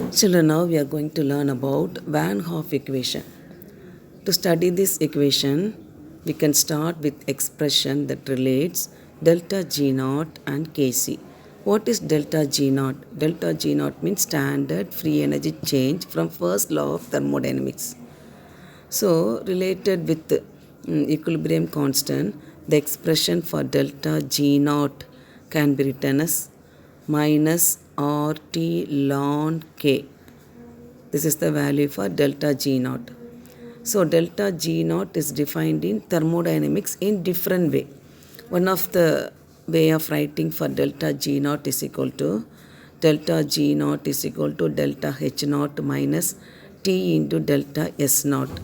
Children, now we are going to learn about Van Hoff equation. To study this equation, we can start with expression that relates delta G naught and Kc. What is delta G naught? Delta G naught means standard free energy change from first law of thermodynamics. So, related with equilibrium constant, the expression for delta G naught can be written as minus RT ln K. This is the value for delta G naught. So delta G naught is defined in thermodynamics in different way. One of the way of writing for delta G naught is equal to delta G naught is equal to delta H naught minus T into delta S naught.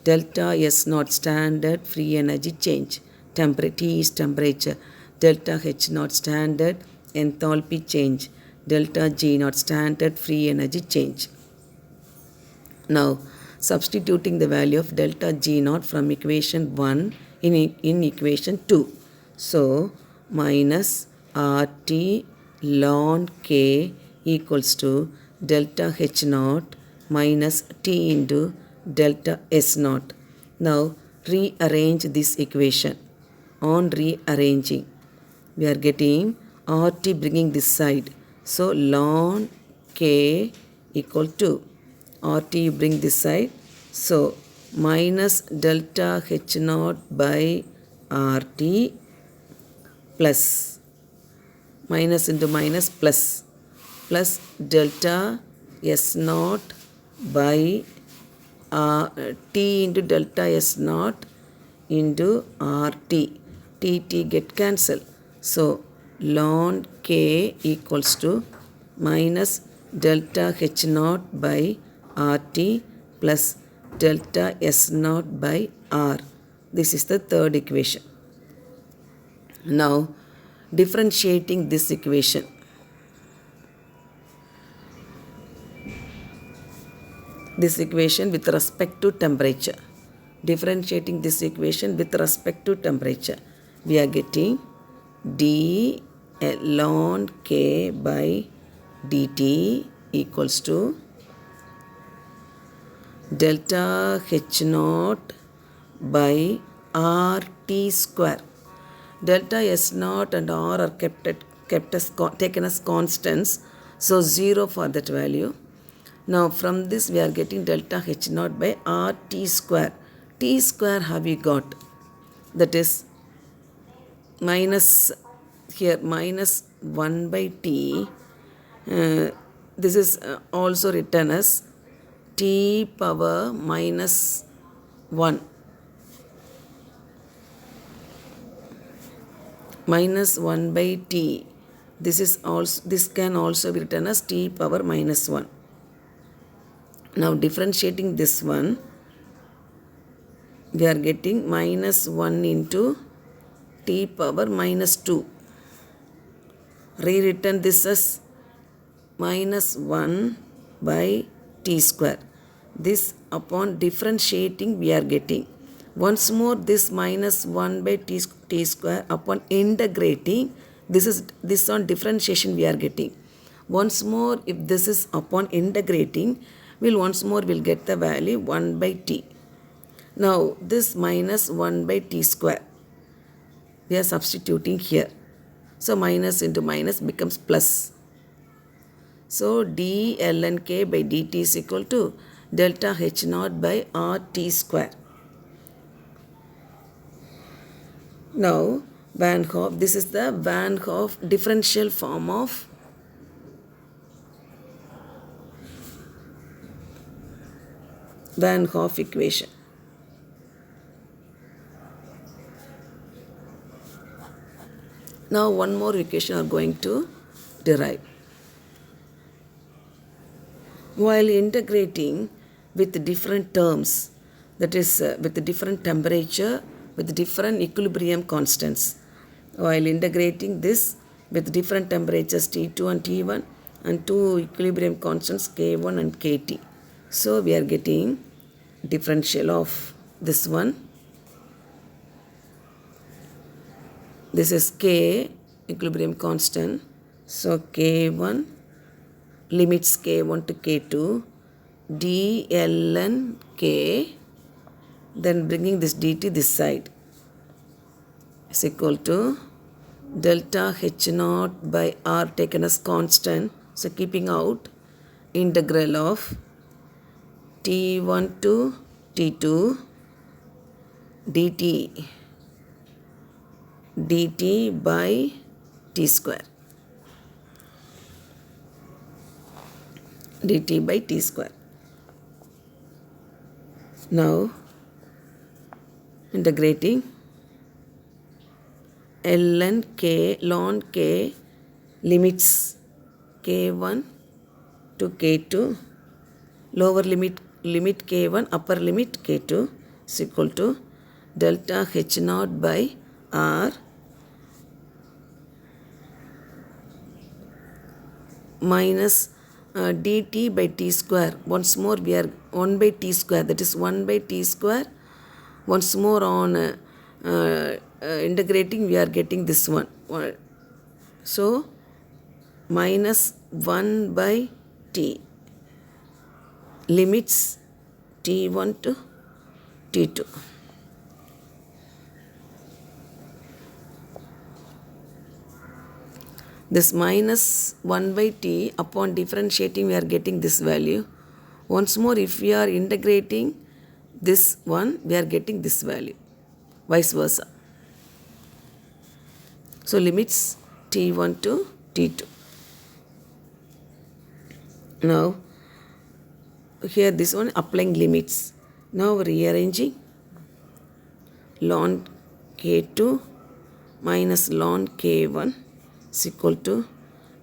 Delta S naught standard free energy change. T is temperature. Delta H naught standard enthalpy change. Delta G naught standard free energy change. Now, substituting the value of delta G naught from equation 1 in equation 2. So, minus RT ln K equals to delta H naught minus T into delta S naught. Now, rearrange this equation. On rearranging, we are getting RT bringing this side. So, ln K equal to RT you bring this side. So, minus delta H naught by RT plus minus into minus plus delta S naught by T into delta S naught into RT. T get cancelled. So, ln K equals to minus delta H naught by RT plus delta S naught by R. This is the third equation. Now, differentiating this equation. This equation with respect to temperature. Differentiating this equation with respect to temperature. We are getting d ln K by dt equals to delta H naught by RT square. Delta S naught and R are taken as constants. So 0 for that value. Now from this we are getting delta H naught by RT square. T square have we got? That is minus here minus 1 by T. This is also written as T power minus 1 minus 1 by T. This can also be written as T power minus 1. Now differentiating this one, we are getting minus 1 into T power minus 2. Rewritten this as minus 1 by T square. This upon differentiating we are getting. Once more this minus 1 by T square upon integrating, this on differentiation we are getting. Once more if this is upon integrating, we'll get the value 1 by T. Now this minus 1 by T square, we are substituting here. So minus into minus becomes plus. So d ln K by dt is equal to delta H naught by RT square. Now Van Hoff, this is the Van Hoff differential form of Van Hoff equation. Now one more equation are going to derive. While integrating with different terms, that is with different temperature, with different equilibrium constants. While integrating this with different temperatures T2 and T1 and two equilibrium constants K1 and KT. So we are getting differential of this one. This is K equilibrium constant. So K1 limits k1 to k2 d ln k, then bringing this dt this side is equal to delta h naught by r taken as constant. So keeping out integral of t1 to t2 dt by t square. dt by t square. Now integrating ln k ln k limits k1 to k2, lower limit k1, upper limit k2 is equal to delta h naught by r minus dt by t square. Once more we are 1 by t square, that is 1 by t square. Once more on integrating we are getting this one. So minus 1 by t limits t1 to t2. This minus 1 by t upon differentiating we are getting this value. Once more if we are integrating this one we are getting this value, vice versa. So limits t1 to t2. Now here this one applying limits. Now rearranging ln k2 minus ln k1 is equal to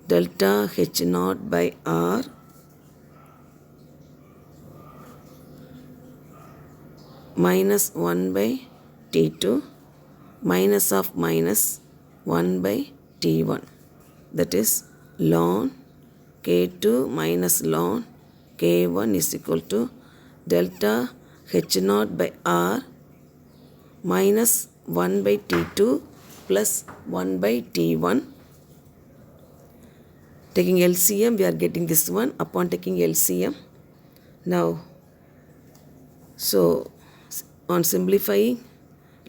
delta h naught by r minus 1 by t2 minus of minus 1 by t1, that is ln k2 minus ln k1 is equal to delta h naught by r minus 1 by t2 plus 1 by t1. Taking LCM we are getting this one upon taking LCM. Now so on simplifying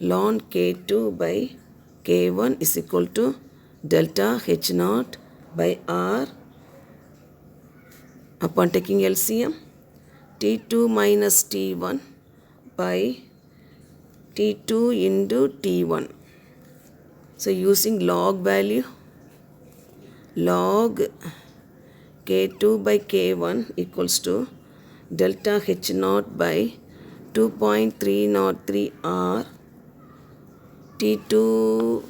ln k2 by k1 is equal to delta h naught by r upon taking LCM t2 minus t1 by t2 into t1. So using log value, log k2 by k1 equals to delta h naught by 2.303 r t2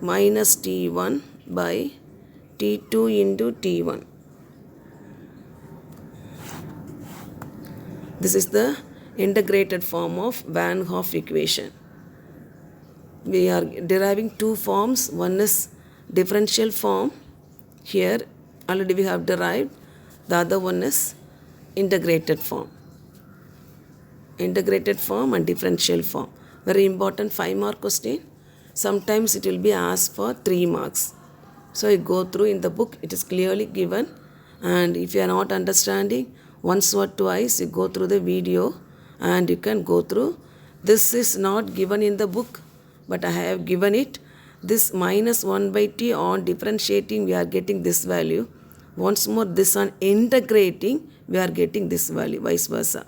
minus t1 by t2 into t1. This is the integrated form of Van Hoff equation. We are deriving two forms. One is differential form. Here already we have derived. The other one is integrated form. Integrated form and differential form. Very important 5-mark question. Sometimes it will be asked for 3 marks. So you go through in the book, it is clearly given. And if you are not understanding, once or twice you go through the video and you can go through. This is not given in the book, but I have given it. This minus 1 by t on differentiating we are getting this value. Once more this on integrating we are getting this value, vice versa.